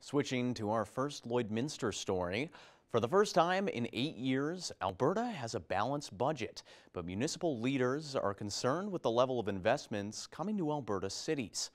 Switching to our first Lloydminster story. For the first time in 8 years, Alberta has a balanced budget, but municipal leaders are concerned with the level of investments coming to Alberta cities.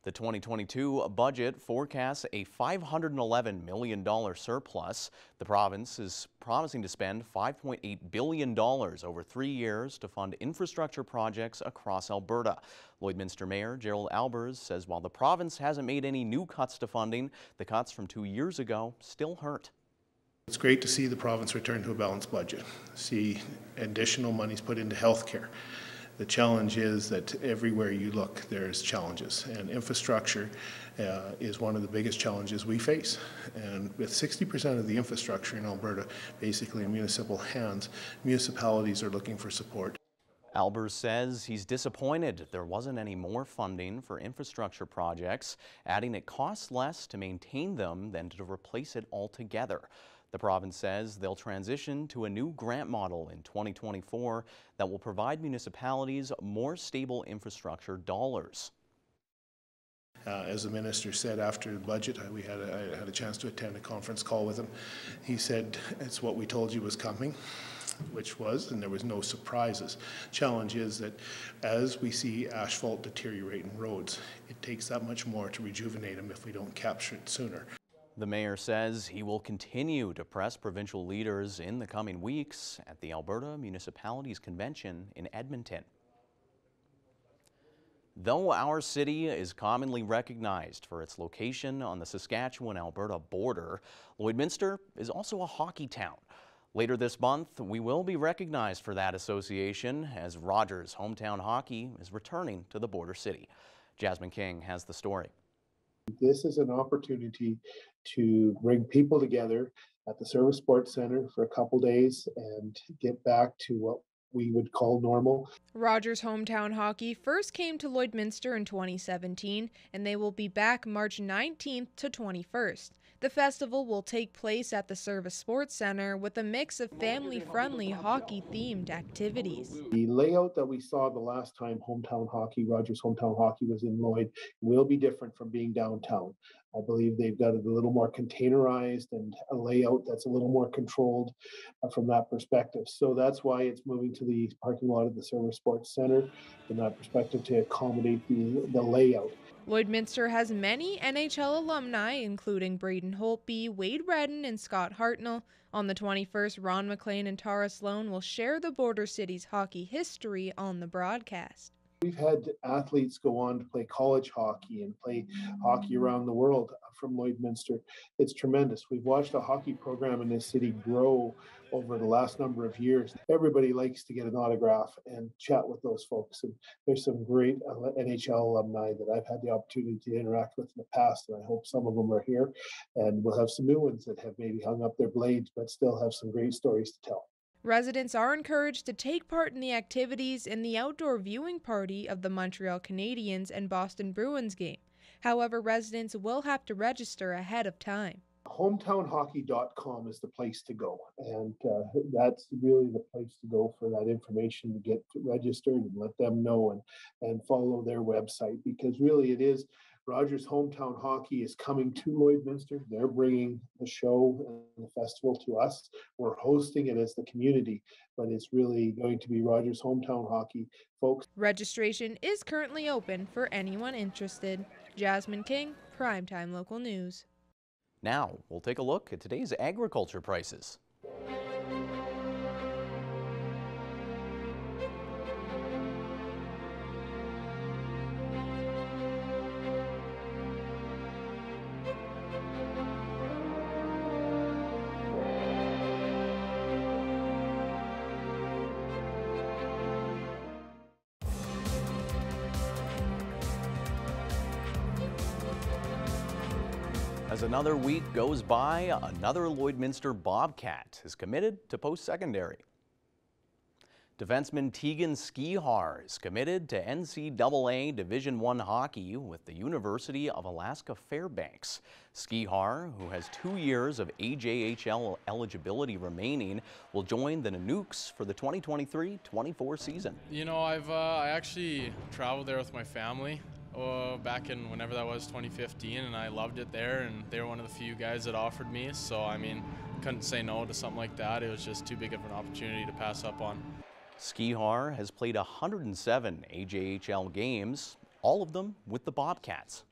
The 2022 budget forecasts a $511 million surplus. The province is promising to spend $5.8 billion over 3 years to fund infrastructure projects across Alberta. Lloydminster Mayor Gerald Albers says while the province hasn't made any new cuts to funding, the cuts from 2 years ago still hurt. It's great to see the province return to a balanced budget, see additional monies put into healthcare. The challenge is that everywhere you look, there's challenges, and infrastructure is one of the biggest challenges we face. And with 60% of the infrastructure in Alberta basically in municipal hands, municipalities are looking for support. Albers says he's disappointed there wasn't any more funding for infrastructure projects, adding it costs less to maintain them than to replace it altogether. The province says they'll transition to a new grant model in 2024 that will provide municipalities more stable infrastructure dollars. As the minister said after the budget, I had a chance to attend a conference call with him. He said, it's what we told you was coming, which was, and there was no surprises. Challenge is that as we see asphalt deteriorate in roads, it takes that much more to rejuvenate them if we don't capture it sooner. The mayor says he will continue to press provincial leaders in the coming weeks at the Alberta Municipalities Convention in Edmonton. Though our city is commonly recognized for its location on the Saskatchewan-Alberta border, Lloydminster is also a hockey town. Later this month, we will be recognized for that association as Rogers Hometown Hockey is returning to the border city. Jasmine King has the story. This is an opportunity to bring people together at the Service Sports Center for a couple days and get back to what we would call normal. Rogers Hometown Hockey first came to Lloydminster in 2017, and they will be back March 19th to 21st. The festival will take place at the Service Sports Center with a mix of family-friendly hockey-themed activities. The layout that we saw the last time Rogers Hometown Hockey was in Lloyd, will be different from being downtown. I believe they've got it a little more containerized and a layout that's a little more controlled from that perspective. So that's why it's moving to the parking lot of the Service Sports Center from that perspective to accommodate the layout. Lloydminster has many NHL alumni, including Braden Holtby, Wade Redden, and Scott Hartnell. On the 21st, Ron McLean and Tara Sloan will share the border city's hockey history on the broadcast. We've had athletes go on to play college hockey and play hockey around the world from Lloydminster. It's tremendous. We've watched a hockey program in this city grow over the last number of years. Everybody likes to get an autograph and chat with those folks. And there's some great NHL alumni that I've had the opportunity to interact with in the past, and I hope some of them are here. And we'll have some new ones that have maybe hung up their blades, but still have some great stories to tell. Residents are encouraged to take part in the activities in the outdoor viewing party of the Montreal Canadiens and Boston Bruins game. However, residents will have to register ahead of time. Hometownhockey.com is the place to go, and that's really the place to go for that information, to get registered and let them know and follow their website, because really it is Rogers Hometown Hockey is coming to Lloydminster. They're bringing the show and the festival to us. We're hosting it as the community, but it's really going to be Rogers Hometown Hockey, folks. Registration is currently open for anyone interested. Jasmine King, Primetime Local News. Now, we'll take a look at today's agriculture prices. As another week goes by, another Lloydminster Bobcat is committed to post-secondary. Defenseman Tegan Skihar is committed to NCAA Division I hockey with the University of Alaska Fairbanks. Skihar, who has 2 years of AJHL eligibility remaining, will join the Nanooks for the 2023-24 season. You know, I actually traveled there with my family back in whenever that was, 2015, and I loved it there, and they were one of the few guys that offered me. So I mean, couldn't say no to something like that. It was just too big of an opportunity to pass up on. Skihar has played 107 AJHL games, all of them with the Bobcats.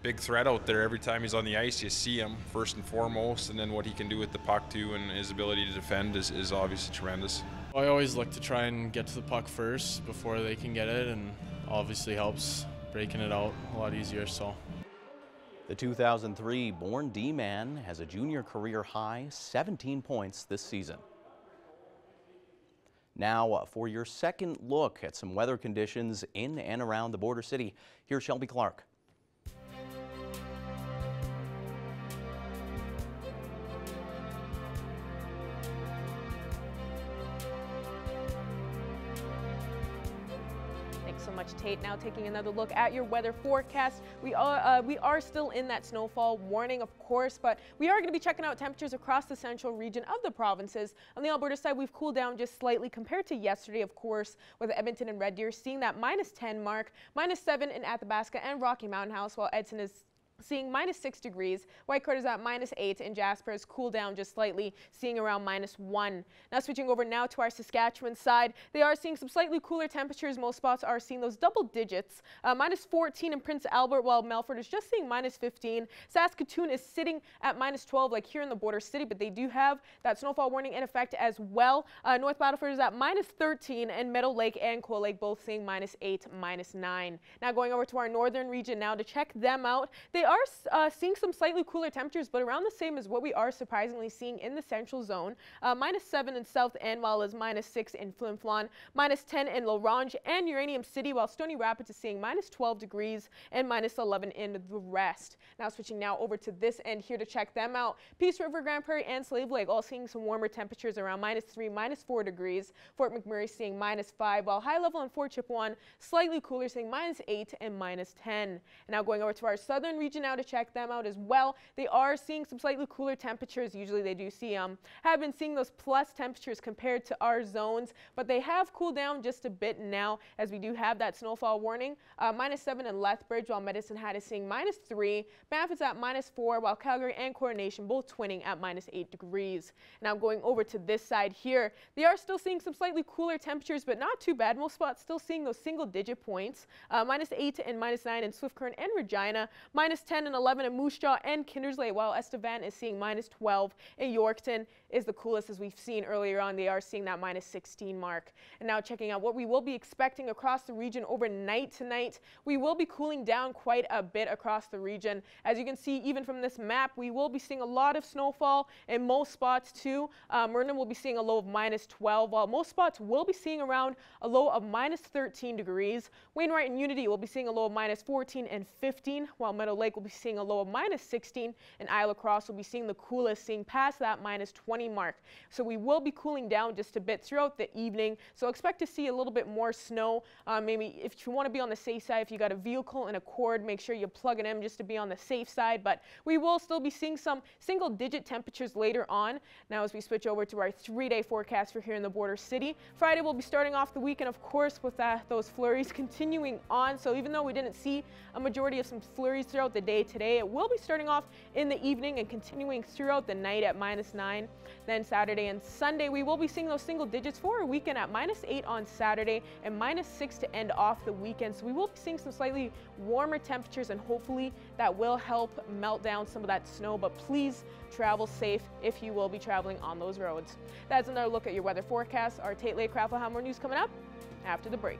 Big threat out there. Every time he's on the ice, you see him first and foremost, and then what he can do with the puck too, and his ability to defend is obviously tremendous. I always look to try and get to the puck first before they can get it, and obviously helps breaking it out a lot easier. So. The 2003 born D-man has a junior career high 17 points this season. Now for your second look at some weather conditions in and around the border city, here's Shelby Clark. So much, Tate. Now taking another look at your weather forecast. We are still in that snowfall warning, of course, but we are going to be checking out temperatures across the central region of the provinces. On the Alberta side, we've cooled down just slightly compared to yesterday, of course, with Edmonton and Red Deer seeing that -10 mark, -7 in Athabasca and Rocky Mountain House, while Edson is seeing -6 degrees. Whitecourt is at -8, and Jasper's cooled down just slightly, seeing around -1. Now switching over now to our Saskatchewan side, they are seeing some slightly cooler temperatures. Most spots are seeing those double digits, -14 in Prince Albert, while Melfort is just seeing -15. Saskatoon is sitting at -12, like here in the border city, but they do have that snowfall warning in effect as well. North Battleford is at -13, and Meadow Lake and Coal Lake both seeing -8, -9. Now going over to our northern region now to check them out. They are seeing some slightly cooler temperatures, but around the same as what we are surprisingly seeing in the central zone. -7 in South End, while is -6 in Flin Flon, -10 in La Ronge and Uranium City, while Stony Rapids is seeing -12 degrees and -11 in the rest. Now switching now over to this end here to check them out. Peace River, Grand Prairie, and Slave Lake all seeing some warmer temperatures around -3, -4 degrees. Fort McMurray seeing -5, while High Level and Fort Chipewyan slightly cooler, seeing -8 and -10. And now going over to our southern region now to check them out as well. They are seeing some slightly cooler temperatures. Usually they do see have been seeing those plus temperatures compared to our zones, but they have cooled down just a bit now as we do have that snowfall warning. -7 in Lethbridge, while Medicine Hat is seeing -3. Banff is at -4, while Calgary and Coronation both twinning at -8 degrees. Now going over to this side here, they are still seeing some slightly cooler temperatures, but not too bad. Most spots still seeing those single-digit points. -8 and -9 in Swift Current and Regina, -10 and 11 in Moose Jaw and Kindersley, while Estevan is seeing -12 in Yorkton is the coolest as we've seen earlier on. They are seeing that -16 mark. And now checking out what we will be expecting across the region overnight tonight. We will be cooling down quite a bit across the region. As you can see, even from this map, we will be seeing a lot of snowfall in most spots too. Mernon will be seeing a low of -12, while most spots will be seeing around a low of -13 degrees. Wainwright and Unity will be seeing a low of -14 and 15, while Meadow Lake will be seeing a low of -16, and Isle Cross will be seeing the coolest, seeing past that -20 mark. So we will be cooling down just a bit throughout the evening, so expect to see a little bit more snow. Maybe if you want to be on the safe side, if you got a vehicle and a cord, make sure you plug it in just to be on the safe side, but we will still be seeing some single-digit temperatures later on. Now as we switch over to our 3-day forecast for here in the border city, Friday will be starting off the weekend, of course, with those flurries continuing on. So even though we didn't see a majority of some flurries throughout the day today, it will be starting off in the evening and continuing throughout the night at -9. Then Saturday and Sunday, we will be seeing those single digits for a weekend at -8 on Saturday and -6 to end off the weekend. So we will be seeing some slightly warmer temperatures, and hopefully that will help melt down some of that snow, but please travel safe if you will be traveling on those roads. That's another look at your weather forecast. Our Tate Lakecraft will have more news coming up after the break.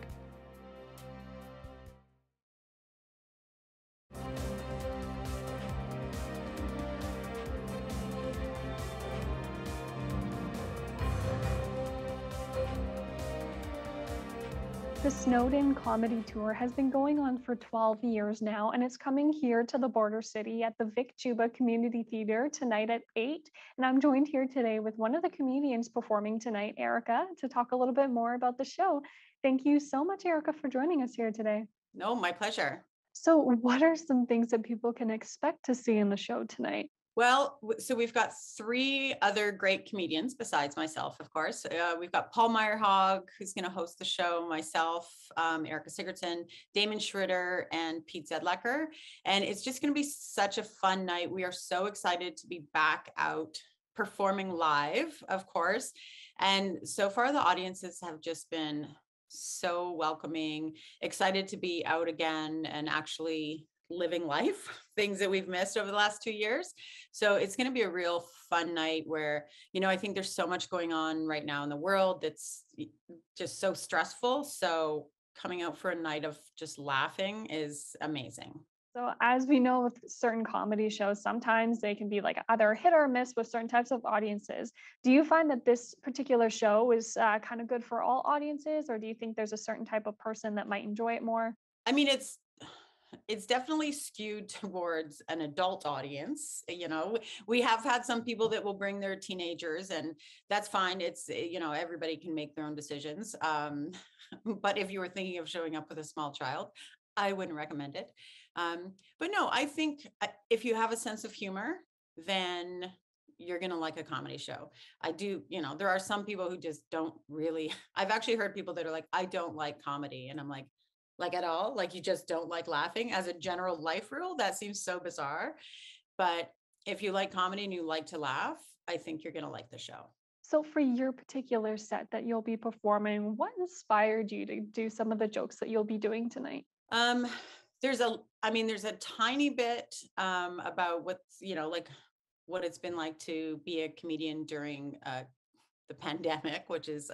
The Snowed-In Comedy Tour has been going on for 12 years now, and it's coming here to the border city at the Vic Juba Community Theater tonight at 8. And I'm joined here today with one of the comedians performing tonight, Erica, to talk a little bit more about the show. Thank you so much, Erica, for joining us here today. No, my pleasure. So what are some things that people can expect to see in the show tonight? Well, so we've got three other great comedians besides myself, of course. We've got Paul Meyerhog, who's going to host the show, myself, Erica Sigurdsson, Damon Schroeder, and Pete Zedlecker. And it's just going to be such a fun night. We are so excited to be back out performing live, of course. And so far, the audiences have just been so welcoming, excited to be out again and actually living life, things that we've missed over the last 2 years. So it's going to be a real fun night where, I think there's so much going on right now in the world that's just so stressful. So coming out for a night of just laughing is amazing. So, as we know with certain comedy shows, sometimes they can be like either hit or miss with certain types of audiences. Do you find that this particular show is kind of good for all audiences, or do you think there's a certain type of person that might enjoy it more? I mean, it's definitely skewed towards an adult audience. We have had some people that will bring their teenagers, and that's fine. It's, everybody can make their own decisions. But if you were thinking of showing up with a small child, I wouldn't recommend it. But no, I think if you have a sense of humor, then you're going to like a comedy show. I do, there are some people who just don't really, I've actually heard people that are like, I don't like comedy. And I'm like at all, like you just don't like laughing as a general life rule. That seems so bizarre. But if you like comedy and you like to laugh, I think you're going to like the show. So, for your particular set that you'll be performing, what inspired you to do some of the jokes that you'll be doing tonight? Um, there's a tiny bit about what's, like what it's been like to be a comedian during the pandemic, which is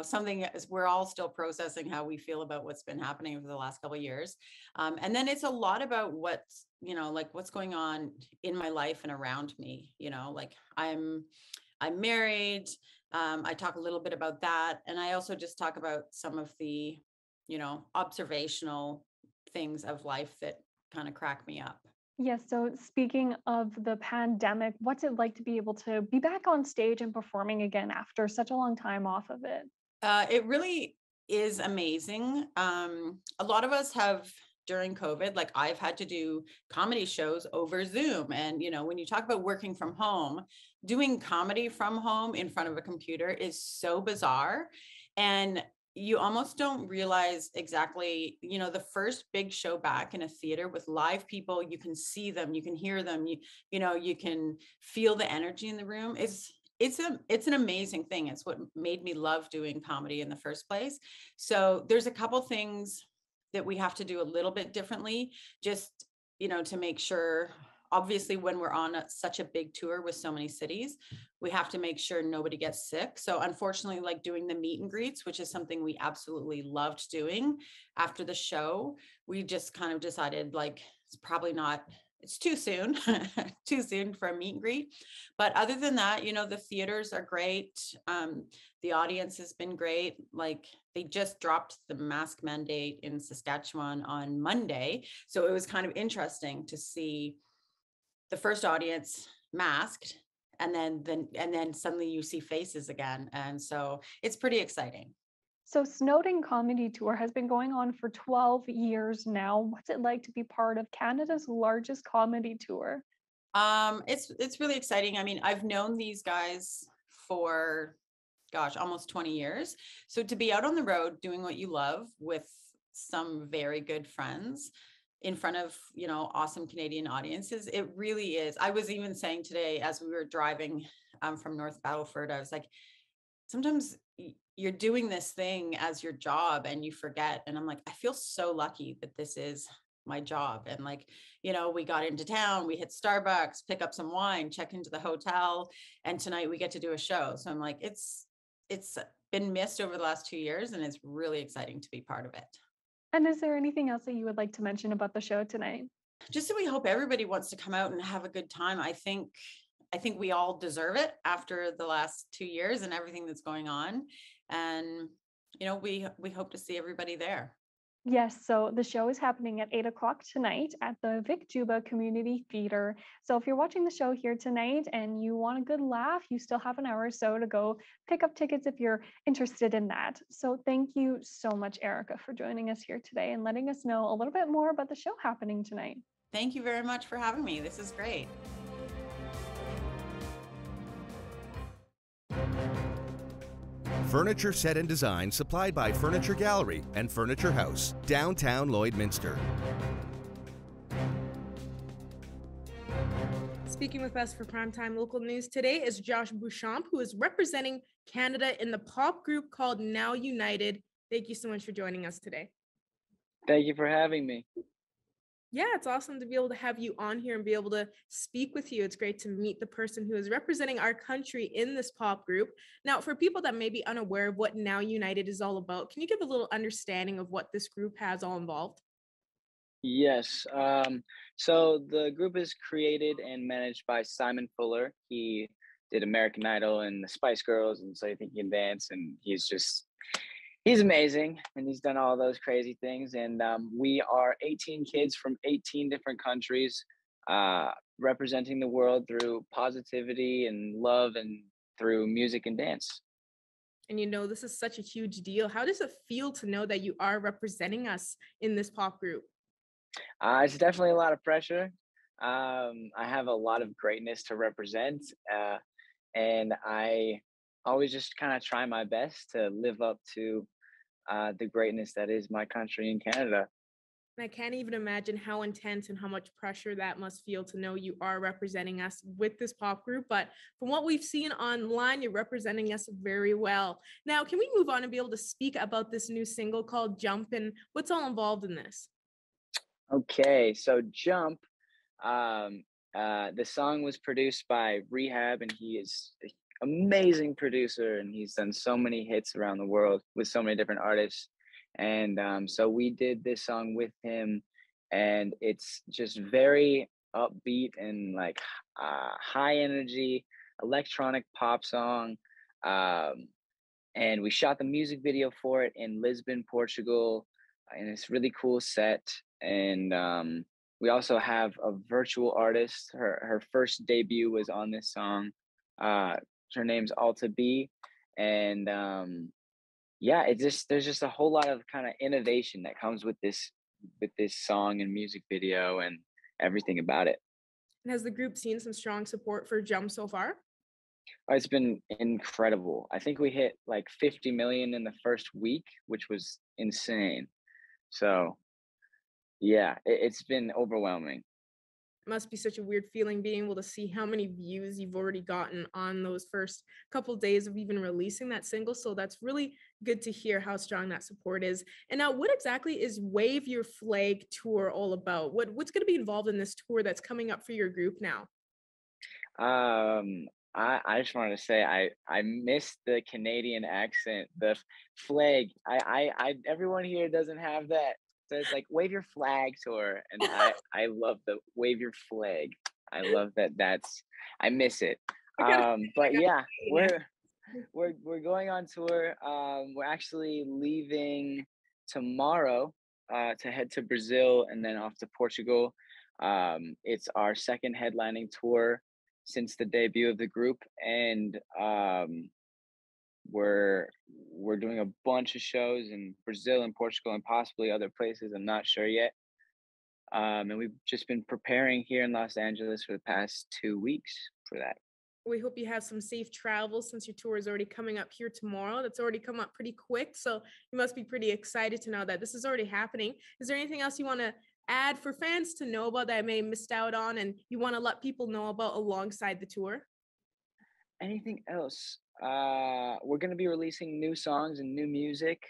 something we're all still processing how we feel about what's been happening over the last couple of years. And then it's a lot about what's, like what's going on in my life and around me, like I'm married. I talk a little bit about that. And I also just talk about some of the, observational things of life that kind of crack me up. Yes, so speaking of the pandemic, what's it like to be able to be back on stage and performing again after such a long time off of it? It really is amazing. A lot of us have during COVID, like I've had to do comedy shows over Zoom. And, when you talk about working from home, doing comedy from home in front of a computer is so bizarre. And you almost don't realize exactly, the first big show back in a theater with live people, you can see them, you can hear them, you can feel the energy in the room. It's an amazing thing. It's what made me love doing comedy in the first place. So there's a couple things that we have to do a little bit differently, just, to make sure, obviously when we're on such a big tour with so many cities, we have to make sure nobody gets sick. So unfortunately, like doing the meet and greets, which is something we absolutely loved doing after the show, we just kind of decided like, it's too soon, too soon for a meet and greet. But other than that, the theaters are great. The audience has been great. Like they just dropped the mask mandate in Saskatchewan on Monday. So it was kind of interesting to see the first audience masked and then suddenly you see faces again. And so it's pretty exciting. So, Snowden Comedy Tour has been going on for 12 years now. What's it like to be part of Canada's largest comedy tour? It's really exciting. I mean, I've known these guys for almost 20 years. So to be out on the road doing what you love with some very good friends in front of, awesome Canadian audiences, it really is. I was even saying today as we were driving from North Battleford, I was like, sometimes you're doing this thing as your job and you forget. And I'm like, I feel so lucky that this is my job. And like, we got into town, we hit Starbucks, pick up some wine, check into the hotel, and tonight we get to do a show. So I'm like, it's been missed over the last 2 years and it's really exciting to be part of it. And is there anything else that you would like to mention about the show tonight? Just so we hope everybody wants to come out and have a good time. I think we all deserve it after the last 2 years and everything that's going on. And, we hope to see everybody there. Yes, so the show is happening at 8 o'clock tonight at the Vic Juba Community Theater. So if you're watching the show here tonight and you want a good laugh, you still have an hour or so to go pick up tickets if you're interested in that. So thank you so much, Erica, for joining us here today and letting us know a little bit more about the show happening tonight. Thank you very much for having me. This is great. Furniture set and design supplied by Furniture Gallery and Furniture House, downtown Lloydminster. Speaking with us for Primetime Local News today is Josh Bouchamp, who is representing Canada in the pop group called Now United. Thank you so much for joining us today. Thank you for having me. Yeah, it's awesome to be able to have you on here and be able to speak with you. It's great to meet the person who is representing our country in this pop group. Now, for people that may be unaware of what Now United is all about, can you give a little understanding of what this group has all involved? Yes. So the group is created and managed by Simon Fuller. He did American Idol and the Spice Girls, and So You Think You Can Dance, and he's amazing, and he's done all those crazy things. And we are 18 kids from 18 different countries, representing the world through positivity and love and through music and dance. And this is such a huge deal. How does it feel to know that you are representing us in this pop group? It's definitely a lot of pressure. I have a lot of greatness to represent, and I always just kind of try my best to live up to the greatness that is my country in Canada. And I can't even imagine how intense and how much pressure that must feel to know you are representing us with this pop group. But from what we've seen online, you're representing us very well. Now, can we move on and be able to speak about this new single called Jump and what's all involved in this? Okay, so Jump, the song was produced by Rehab, and he is an amazing producer, and he's done so many hits around the world with so many different artists. And so we did this song with him, and it's just very upbeat and like high energy electronic pop song. And we shot the music video for it in Lisbon, Portugal, and it's really cool set. And we also have a virtual artist. Her first debut was on this song. Her name's Alta B, and yeah, there's just a whole lot of kind of innovation that comes with this song and music video and everything about it. And has the group seen some strong support for Jump so far? It's been incredible. I think we hit like 50 million in the first week, which was insane. So yeah, it's been overwhelming. It must be such a weird feeling being able to see how many views you've already gotten on those first couple days of even releasing that single. So that's really good to hear how strong that support is. And now, what exactly is Wave Your Flag tour all about? What's going to be involved in this tour that's coming up for your group now? I just wanted to say I missed the Canadian accent. The flag. I everyone here doesn't have that. So it's like Wave Your Flag tour, and I love the Wave Your Flag. I love that. I miss it. But yeah, we're going on tour. We're actually leaving tomorrow to head to Brazil and then off to Portugal. It's our second headlining tour since the debut of the group, and we're doing a bunch of shows in Brazil and Portugal and possibly other places. I'm not sure yet. And we've just been preparing here in Los Angeles for the past 2 weeks for that. We hope you have some safe travels since your tour is already coming up here tomorrow. That's already come up pretty quick. So you must be pretty excited to know that this is already happening. Is there anything else you want to add for fans to know about that I may have missed out on and you want to let people know about alongside the tour? Anything else? We're going to be releasing new songs and new music.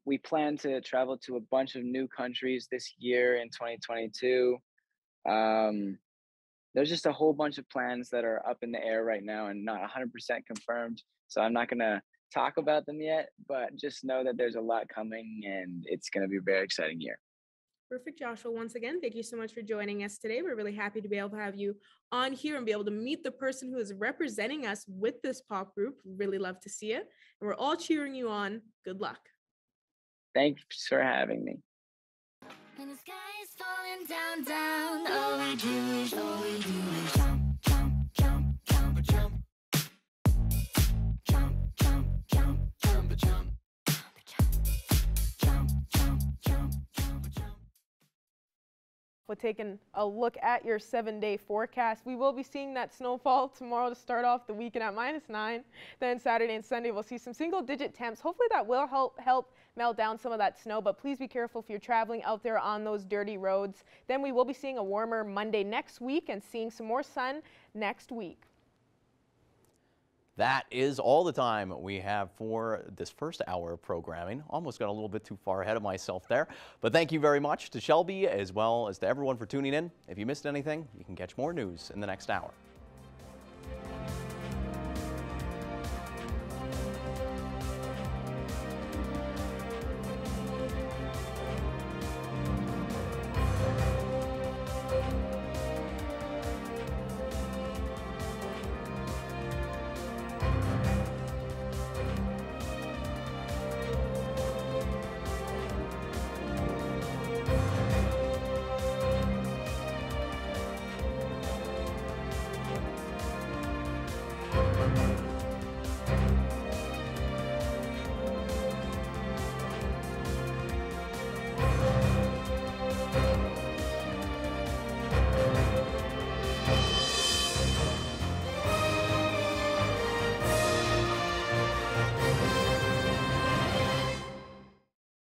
We plan to travel to a bunch of new countries this year in 2022. There's just a whole bunch of plans that are up in the air right now and not 100% confirmed. So I'm not going to talk about them yet, but just know that there's a lot coming and it's going to be a very exciting year. Perfect, Joshua. Once again, thank you so much for joining us today. We're really happy to be able to have you on here and be able to meet the person who is representing us with this pop group. Really love to see it. And we're all cheering you on. Good luck. Thanks for having me. When the sky is falling down, down, all we do is jump, jump, jump, jump, jump. Jump, jump, jump, jump, jump. with taking a look at your 7-day forecast. We will be seeing that snowfall tomorrow to start off the weekend at -9. Then Saturday and Sunday we'll see some single-digit temps. Hopefully that will help melt down some of that snow, but please be careful if you're traveling out there on those dirty roads. Then we will be seeing a warmer Monday next week and seeing some more sun next week. That is all the time we have for this first hour of programming. Almost got a little bit too far ahead of myself there. But thank you very much to Shelby as well as to everyone for tuning in. If you missed anything, you can catch more news in the next hour.